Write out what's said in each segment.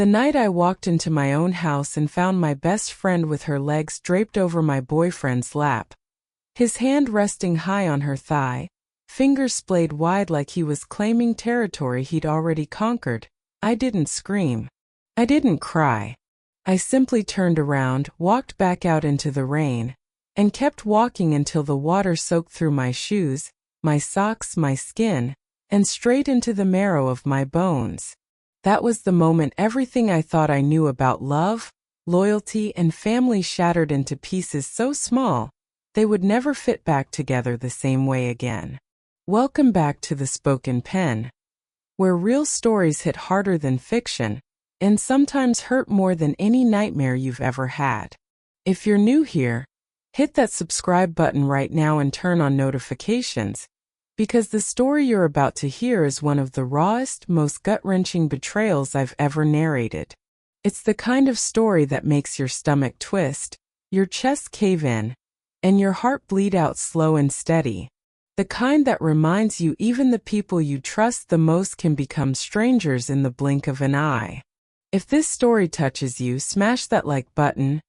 The night I walked into my own house and found my best friend with her legs draped over my boyfriend's lap, his hand resting high on her thigh, fingers splayed wide like he was claiming territory he'd already conquered. I didn't scream. I didn't cry. I simply turned around, walked back out into the rain, and kept walking until the water soaked through my shoes, my socks, my skin, and straight into the marrow of my bones. That was the moment everything I thought I knew about love, loyalty, and family shattered into pieces so small, they would never fit back together the same way again. Welcome back to the Spoken Pen, where real stories hit harder than fiction, and sometimes hurt more than any nightmare you've ever had. If you're new here, hit that subscribe button right now and turn on notifications, because the story you're about to hear is one of the rawest, most gut-wrenching betrayals I've ever narrated. It's the kind of story that makes your stomach twist, your chest cave in, and your heart bleed out slow and steady. The kind that reminds you even the people you trust the most can become strangers in the blink of an eye. If this story touches you, smash that like button,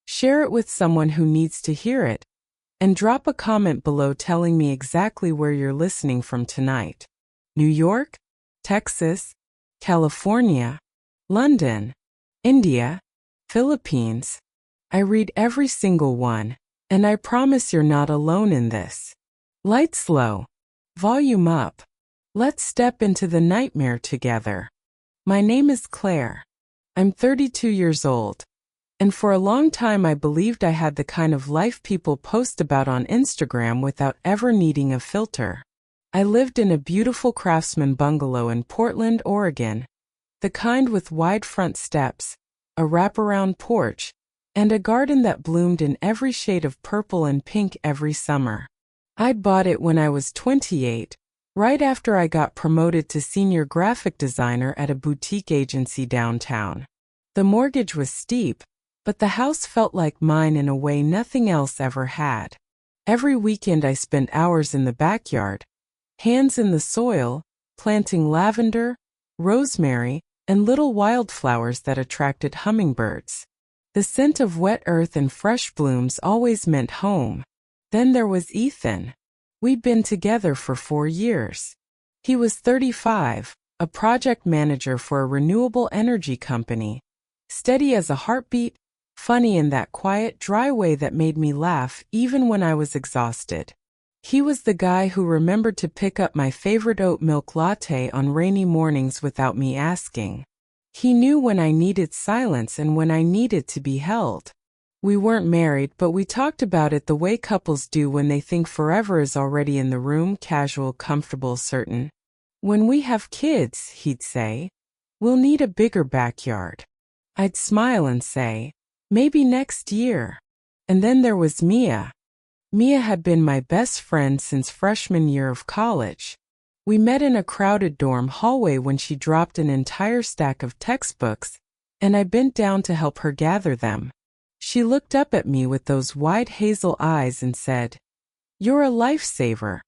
share it with someone who needs to hear it, and drop a comment below telling me exactly where you're listening from tonight. New York, Texas, California, London, India, Philippines. I read every single one, and I promise you're not alone in this. Lights low. Volume up. Let's step into the nightmare together. My name is Claire. I'm 32 years old. And for a long time I believed I had the kind of life people post about on Instagram without ever needing a filter. I lived in a beautiful craftsman bungalow in Portland, Oregon, the kind with wide front steps, a wraparound porch, and a garden that bloomed in every shade of purple and pink every summer. I'd bought it when I was 28, right after I got promoted to senior graphic designer at a boutique agency downtown. The mortgage was steep, but the house felt like mine in a way nothing else ever had. Every weekend I spent hours in the backyard, hands in the soil, planting lavender, rosemary, and little wildflowers that attracted hummingbirds. The scent of wet earth and fresh blooms always meant home. Then there was Ethan. We'd been together for 4 years. He was 35, a project manager for a renewable energy company, steady as a heartbeat, funny in that quiet, dry way that made me laugh even when I was exhausted. He was the guy who remembered to pick up my favorite oat milk latte on rainy mornings without me asking. He knew when I needed silence and when I needed to be held. We weren't married, but we talked about it the way couples do when they think forever is already in the room, casual, comfortable, certain. When we have kids, he'd say, we'll need a bigger backyard. I'd smile and say, maybe next year. And then there was Mia. Mia had been my best friend since freshman year of college. We met in a crowded dorm hallway when she dropped an entire stack of textbooks, and I bent down to help her gather them. She looked up at me with those wide hazel eyes and said, "You're a lifesaver.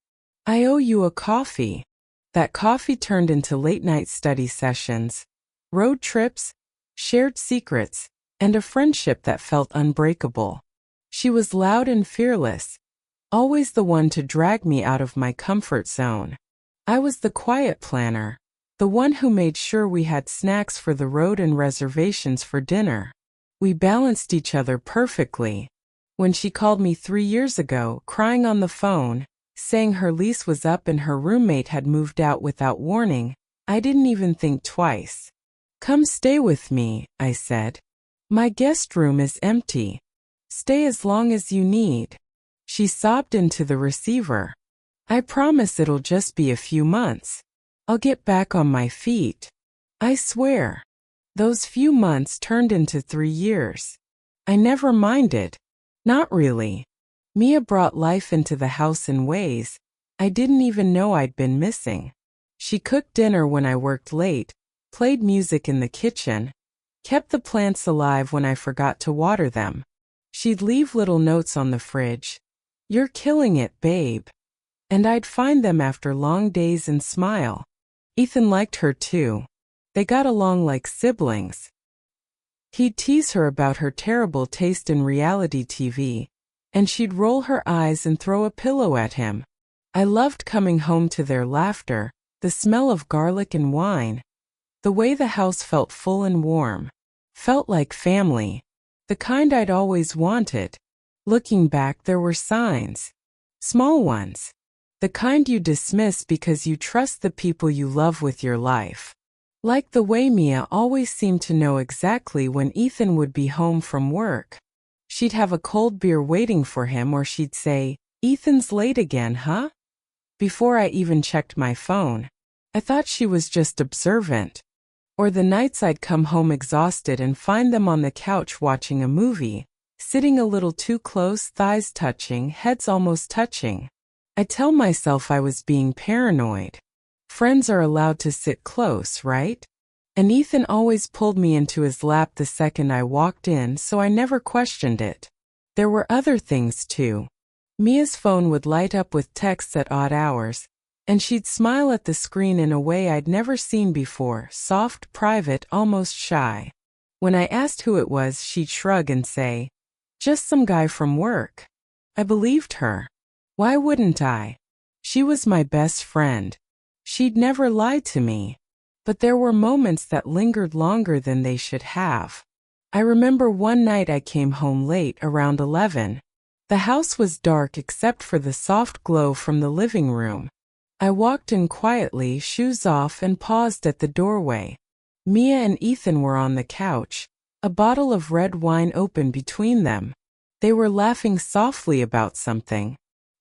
I owe you a coffee." That coffee turned into late-night study sessions, road trips, shared secrets, and a friendship that felt unbreakable. She was loud and fearless, always the one to drag me out of my comfort zone. I was the quiet planner, the one who made sure we had snacks for the road and reservations for dinner. We balanced each other perfectly. When she called me 3 years ago, crying on the phone, saying her lease was up and her roommate had moved out without warning, I didn't even think twice. "Come stay with me," I said. "My guest room is empty. Stay as long as you need." She sobbed into the receiver. "I promise it'll just be a few months. I'll get back on my feet. I swear." Those few months turned into 3 years. I never minded. Not really. Mia brought life into the house in ways I didn't even know I'd been missing. She cooked dinner when I worked late, played music in the kitchen, kept the plants alive when I forgot to water them. She'd leave little notes on the fridge. "You're killing it, babe." And I'd find them after long days and smile. Ethan liked her too. They got along like siblings. He'd tease her about her terrible taste in reality TV, and she'd roll her eyes and throw a pillow at him. I loved coming home to their laughter, the smell of garlic and wine, the way the house felt full and warm. Felt like family. The kind I'd always wanted. Looking back, there were signs. Small ones. The kind you dismiss because you trust the people you love with your life. Like the way Mia always seemed to know exactly when Ethan would be home from work. She'd have a cold beer waiting for him, or she'd say, "Ethan's late again, huh?" Before I even checked my phone. I thought she was just observant. Or the nights I'd come home exhausted and find them on the couch watching a movie, sitting a little too close, thighs touching, heads almost touching. I tell myself I was being paranoid. Friends are allowed to sit close, right? And Ethan always pulled me into his lap the second I walked in, so I never questioned it. There were other things too. Mia's phone would light up with texts at odd hours, and she'd smile at the screen in a way I'd never seen before, soft, private, almost shy. When I asked who it was, she'd shrug and say, "Just some guy from work." I believed her. Why wouldn't I? She was my best friend. She'd never lied to me. But there were moments that lingered longer than they should have. I remember one night I came home late, around 11. The house was dark except for the soft glow from the living room. I walked in quietly, shoes off, and paused at the doorway. Mia and Ethan were on the couch, a bottle of red wine open between them. They were laughing softly about something.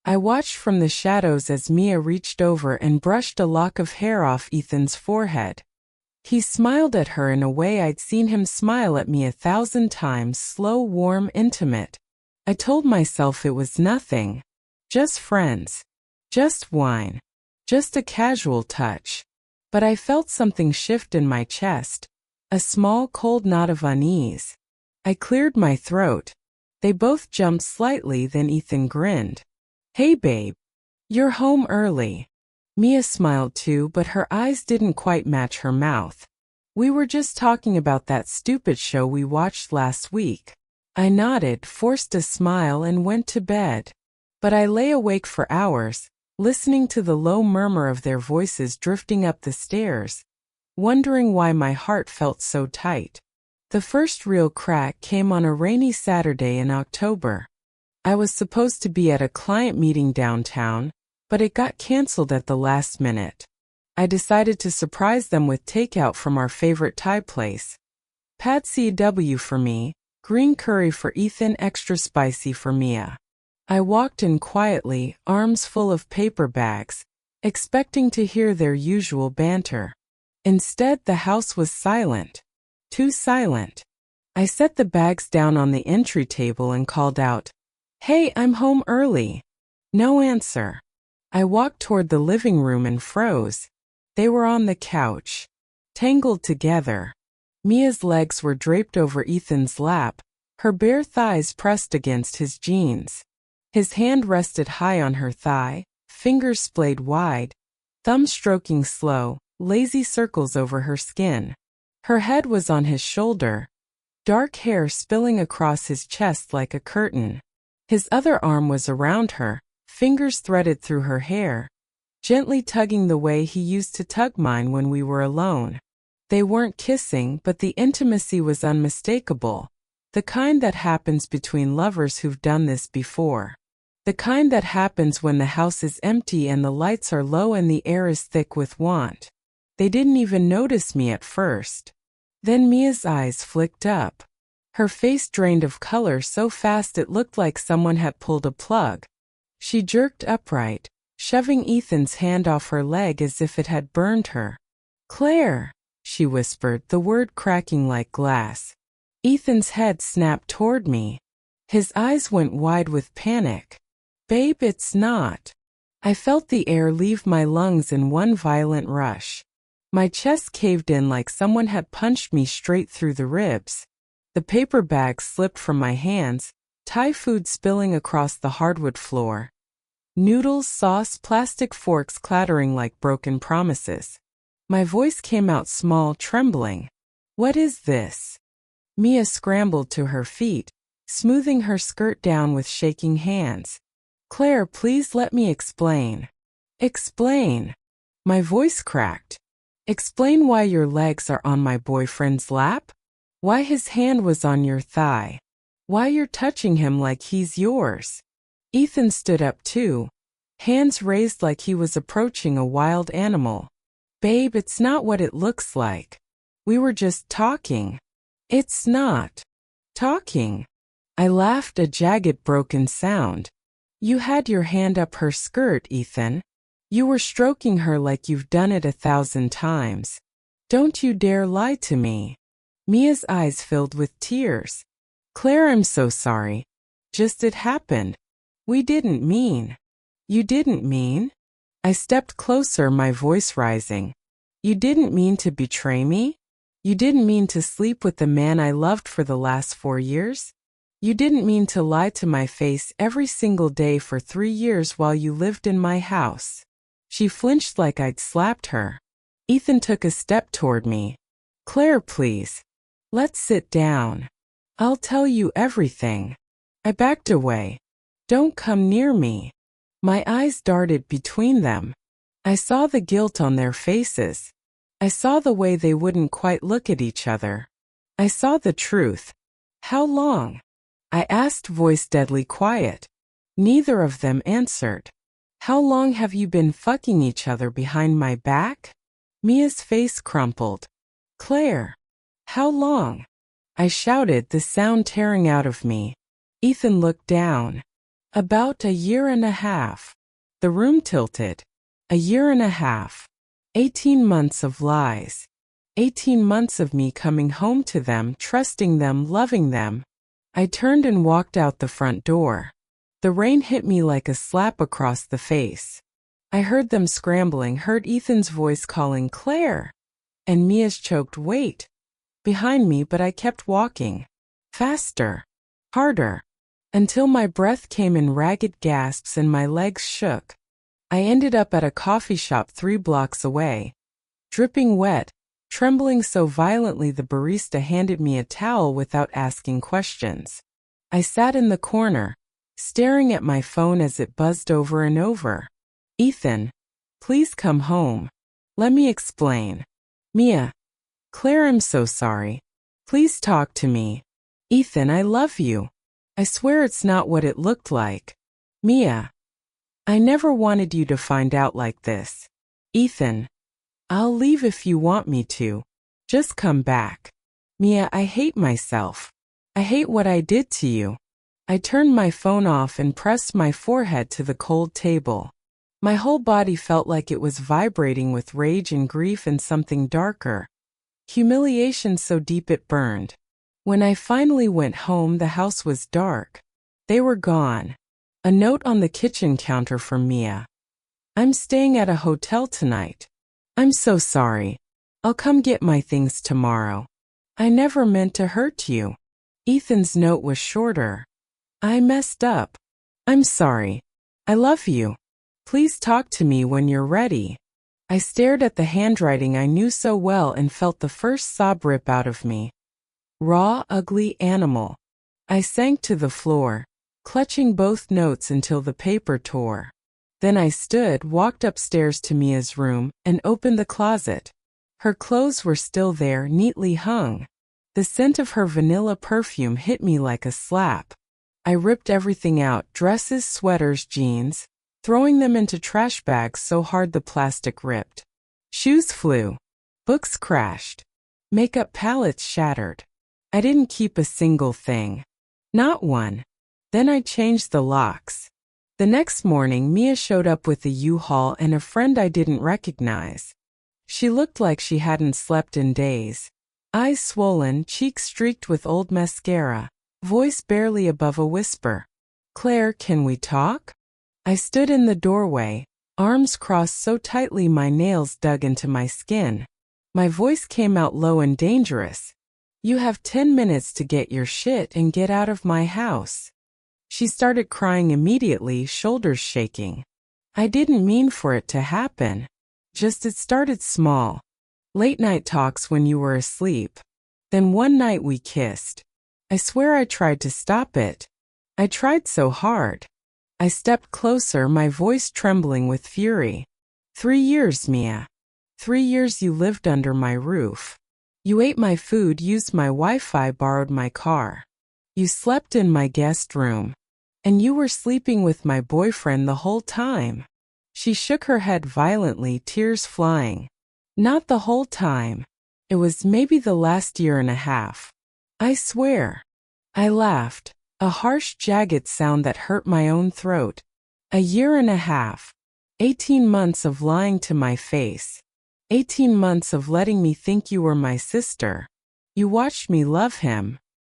I watched from the shadows as Mia reached over and brushed a lock of hair off Ethan's forehead. He smiled at her in a way I'd seen him smile at me 1,000 times, slow, warm, intimate. I told myself it was nothing. Just friends. Just wine. Just a casual touch. But I felt something shift in my chest, a small cold knot of unease. I cleared my throat. They both jumped slightly, then Ethan grinned. "Hey babe. You're home early." Mia smiled too, but her eyes didn't quite match her mouth. "We were just talking about that stupid show we watched last week." I nodded, forced a smile, and went to bed. But I lay awake for hours, listening to the low murmur of their voices drifting up the stairs, wondering why my heart felt so tight. The first real crack came on a rainy Saturday in October. I was supposed to be at a client meeting downtown, but it got canceled at the last minute. I decided to surprise them with takeout from our favorite Thai place. Pad See Ew for me, green curry for Ethan, extra spicy for Mia. I walked in quietly, arms full of paper bags, expecting to hear their usual banter. Instead, the house was silent. Too silent. I set the bags down on the entry table and called out, "Hey, I'm home early." No answer. I walked toward the living room and froze. They were on the couch, tangled together. Mia's legs were draped over Ethan's lap, her bare thighs pressed against his jeans. His hand rested high on her thigh, fingers splayed wide, thumb stroking slow, lazy circles over her skin. Her head was on his shoulder, dark hair spilling across his chest like a curtain. His other arm was around her, fingers threaded through her hair, gently tugging the way he used to tug mine when we were alone. They weren't kissing, but the intimacy was unmistakable, the kind that happens between lovers who've done this before. The kind that happens when the house is empty and the lights are low and the air is thick with want. They didn't even notice me at first. Then Mia's eyes flicked up. Her face drained of color so fast it looked like someone had pulled a plug. She jerked upright, shoving Ethan's hand off her leg as if it had burned her. "Claire," she whispered, the word cracking like glass. Ethan's head snapped toward me. His eyes went wide with panic. "Babe, it's not." I felt the air leave my lungs in one violent rush. My chest caved in like someone had punched me straight through the ribs. The paper bag slipped from my hands, Thai food spilling across the hardwood floor. Noodles, sauce, plastic forks clattering like broken promises. My voice came out small, trembling. "What is this?" Mia scrambled to her feet, smoothing her skirt down with shaking hands. Claire, please let me explain. Explain. My voice cracked. Explain why your legs are on my boyfriend's lap? Why his hand was on your thigh? Why you're touching him like he's yours? Ethan stood up too, hands raised like he was approaching a wild animal. Babe, it's not what it looks like. We were just talking. It's not talking. I laughed, a jagged broken sound. You had your hand up her skirt, Ethan. You were stroking her like you've done it 1,000 times. Don't you dare lie to me. Mia's eyes filled with tears. Claire, I'm so sorry. Just it happened. We didn't mean. You didn't mean? I stepped closer, my voice rising. You didn't mean to betray me? You didn't mean to sleep with the man I loved for the last 4 years? You didn't mean to lie to my face every single day for 3 years while you lived in my house. She flinched like I'd slapped her. Ethan took a step toward me. Claire, please. Let's sit down. I'll tell you everything. I backed away. Don't come near me. My eyes darted between them. I saw the guilt on their faces. I saw the way they wouldn't quite look at each other. I saw the truth. How long? I asked, voice deadly quiet. Neither of them answered. How long have you been fucking each other behind my back? Mia's face crumpled. Claire. How long? I shouted, the sound tearing out of me. Ethan looked down. About 1.5 years. The room tilted. 1.5 years. 18 months of lies. 18 months of me coming home to them, trusting them, loving them. I turned and walked out the front door. The rain hit me like a slap across the face. I heard them scrambling, heard Ethan's voice calling, Claire, and Mia's choked wait behind me, but I kept walking. Faster. Harder. Until my breath came in ragged gasps and my legs shook. I ended up at a coffee shop 3 blocks away. Dripping wet, trembling so violently the barista handed me a towel without asking questions. I sat in the corner, staring at my phone as it buzzed over and over. Ethan, please come home. Let me explain. Mia. Claire, I'm so sorry. Please talk to me. Ethan, I love you. I swear it's not what it looked like. Mia. I never wanted you to find out like this. Ethan. I'll leave if you want me to. Just come back. Mia, I hate myself. I hate what I did to you. I turned my phone off and pressed my forehead to the cold table. My whole body felt like it was vibrating with rage and grief and something darker. Humiliation so deep it burned. When I finally went home, the house was dark. They were gone. A note on the kitchen counter from Mia. I'm staying at a hotel tonight. I'm so sorry. I'll come get my things tomorrow. I never meant to hurt you. Ethan's note was shorter. I messed up. I'm sorry. I love you. Please talk to me when you're ready. I stared at the handwriting I knew so well and felt the first sob rip out of me. Raw, ugly animal. I sank to the floor, clutching both notes until the paper tore. Then I stood, walked upstairs to Mia's room, and opened the closet. Her clothes were still there, neatly hung. The scent of her vanilla perfume hit me like a slap. I ripped everything out, dresses, sweaters, jeans, throwing them into trash bags so hard the plastic ripped. Shoes flew. Books crashed. Makeup palettes shattered. I didn't keep a single thing. Not one. Then I changed the locks. The next morning, Mia showed up with a U-Haul and a friend I didn't recognize. She looked like she hadn't slept in days. Eyes swollen, cheeks streaked with old mascara, voice barely above a whisper. Claire, can we talk? I stood in the doorway, arms crossed so tightly my nails dug into my skin. My voice came out low and dangerous. You have 10 minutes to get your shit and get out of my house. She started crying immediately, shoulders shaking. I didn't mean for it to happen. Just it started small. Late night talks when you were asleep. Then one night we kissed. I swear I tried to stop it. I tried so hard. I stepped closer, my voice trembling with fury. 3 years, Mia. 3 years you lived under my roof. You ate my food, used my Wi-Fi, borrowed my car. You slept in my guest room. And you were sleeping with my boyfriend the whole time. She shook her head violently, tears flying. Not the whole time. It was maybe the last year and a half. I swear. I laughed, a harsh, jagged sound that hurt my own throat. A year and a half. 18 months of lying to my face. 18 months of letting me think you were my sister. You watched me love him.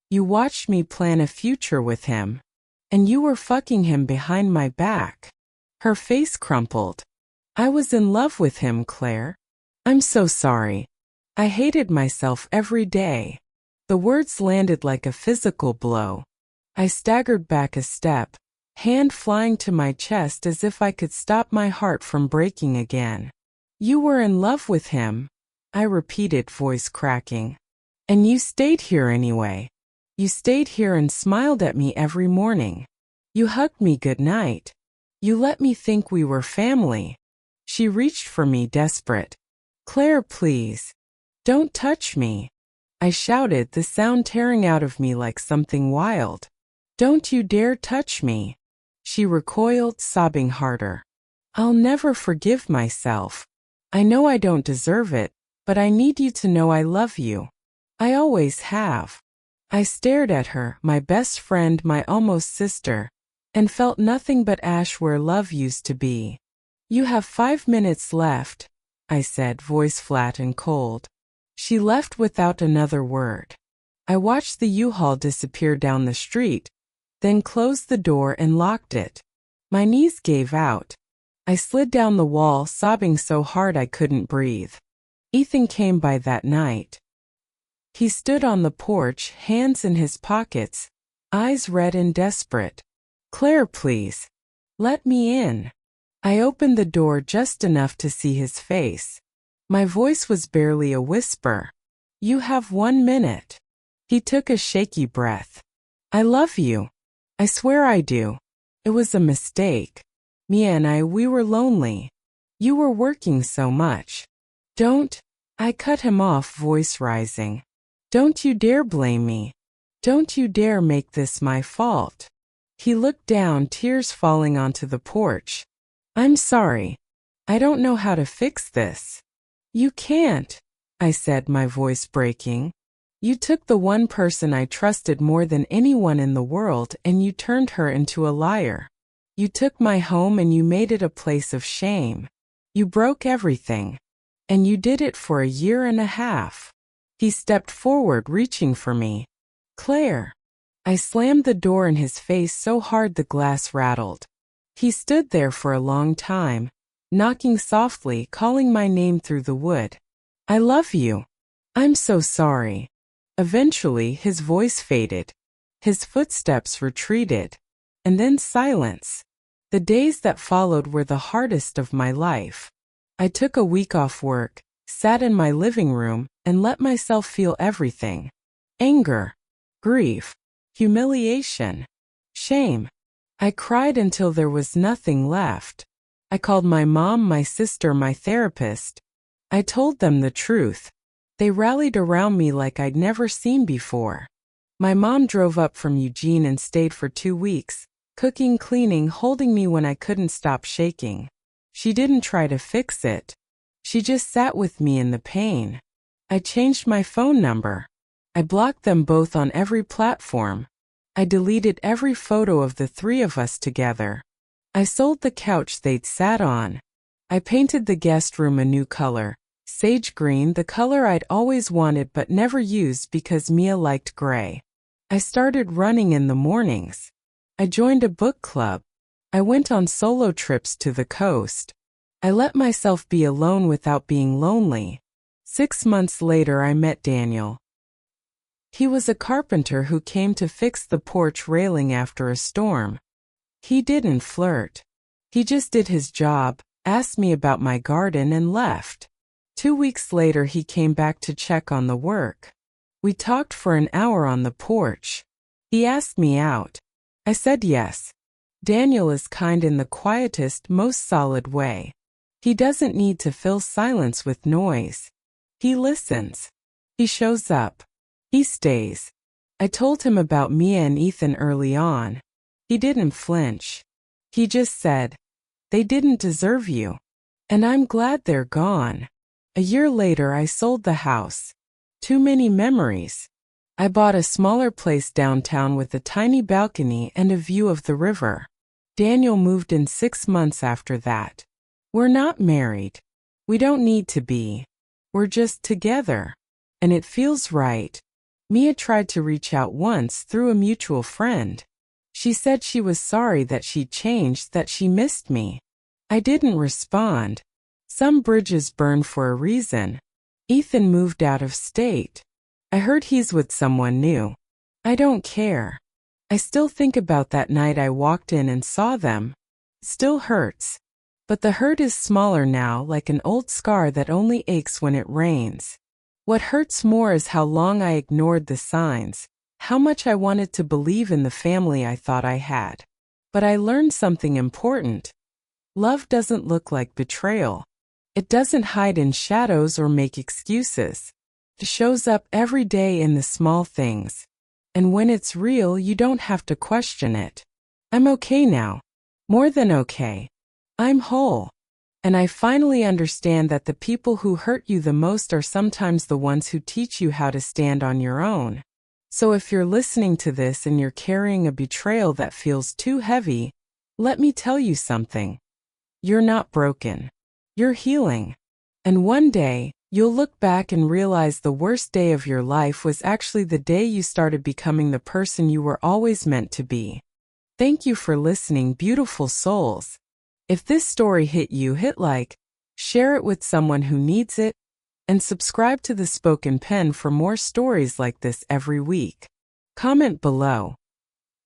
You watched me plan a future with him. And you were fucking him behind my back. Her face crumpled. I was in love with him, Claire. I'm so sorry. I hated myself every day. The words landed like a physical blow. I staggered back a step, hand flying to my chest as if I could stop my heart from breaking again. You were in love with him, I repeated, voice cracking. And you stayed here anyway. You stayed here and smiled at me every morning. You hugged me good night. You let me think we were family. She reached for me, desperate. Claire, please. Don't touch me. I shouted, the sound tearing out of me like something wild. Don't you dare touch me. She recoiled, sobbing harder. I'll never forgive myself. I know I don't deserve it, but I need you to know I love you. I always have. I stared at her, my best friend, my almost sister, and felt nothing but ash where love used to be. You have 5 minutes left, I said, voice flat and cold. She left without another word. I watched the U-Haul disappear down the street, then closed the door and locked it. My knees gave out. I slid down the wall, sobbing so hard I couldn't breathe. Ethan came by that night. He stood on the porch, hands in his pockets, eyes red and desperate. Claire, please. Let me in. I opened the door just enough to see his face. My voice was barely a whisper. You have 1 minute. He took a shaky breath. I love you. I swear I do. It was a mistake. Mia and we were lonely. You were working so much. Don't. I cut him off, voice rising. Don't you dare blame me. Don't you dare make this my fault. He looked down, tears falling onto the porch. I'm sorry. I don't know how to fix this. You can't, I said, my voice breaking. You took the one person I trusted more than anyone in the world and you turned her into a liar. You took my home and you made it a place of shame. You broke everything. And you did it for a year and a half. He stepped forward, reaching for me. Claire. I slammed the door in his face so hard the glass rattled. He stood there for a long time, knocking softly, calling my name through the wood. I love you. I'm so sorry. Eventually, his voice faded. His footsteps retreated. And then silence. The days that followed were the hardest of my life. I took a week off work, sat in my living room, and let myself feel everything. Anger, grief, humiliation, shame. I cried until there was nothing left. I called my mom, my sister, my therapist. I told them the truth. They rallied around me like I'd never seen before. My mom drove up from Eugene and stayed for 2 weeks, cooking, cleaning, holding me when I couldn't stop shaking. She didn't try to fix it. She just sat with me in the pain. I changed my phone number. I blocked them both on every platform. I deleted every photo of the 3 of us together. I sold the couch they'd sat on. I painted the guest room a new color, sage green, the color I'd always wanted but never used because Mia liked gray. I started running in the mornings. I joined a book club. I went on solo trips to the coast. I let myself be alone without being lonely. 6 months later, I met Daniel. He was a carpenter who came to fix the porch railing after a storm. He didn't flirt. He just did his job, asked me about my garden, and left. 2 weeks later, he came back to check on the work. We talked for an hour on the porch. He asked me out. I said yes. Daniel is kind in the quietest, most solid way. He doesn't need to fill silence with noise. He listens. He shows up. He stays. I told him about Mia and Ethan early on. He didn't flinch. He just said, "They didn't deserve you. And I'm glad they're gone." A year later, I sold the house. Too many memories. I bought a smaller place downtown with a tiny balcony and a view of the river. Daniel moved in 6 months after that. We're not married. We don't need to be. We're just together. And it feels right. Mia tried to reach out once through a mutual friend. She said she was sorry that she changed, that she missed me. I didn't respond. Some bridges burn for a reason. Ethan moved out of state. I heard he's with someone new. I don't care. I still think about that night I walked in and saw them. Still hurts. But the hurt is smaller now, like an old scar that only aches when it rains. What hurts more is how long I ignored the signs, how much I wanted to believe in the family I thought I had. But I learned something important. Love doesn't look like betrayal. It doesn't hide in shadows or make excuses. It shows up every day in the small things. And when it's real, you don't have to question it. I'm okay now. More than okay. I'm whole. And I finally understand that the people who hurt you the most are sometimes the ones who teach you how to stand on your own. So if you're listening to this and you're carrying a betrayal that feels too heavy, let me tell you something. You're not broken. You're healing. And one day, you'll look back and realize the worst day of your life was actually the day you started becoming the person you were always meant to be. Thank you for listening, beautiful souls. If this story hit you, hit like, share it with someone who needs it, and subscribe to The Spoken Pen for more stories like this every week. Comment below.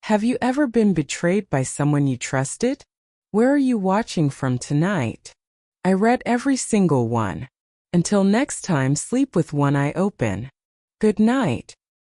Have you ever been betrayed by someone you trusted? Where are you watching from tonight? I read every single one. Until next time, sleep with one eye open. Good night.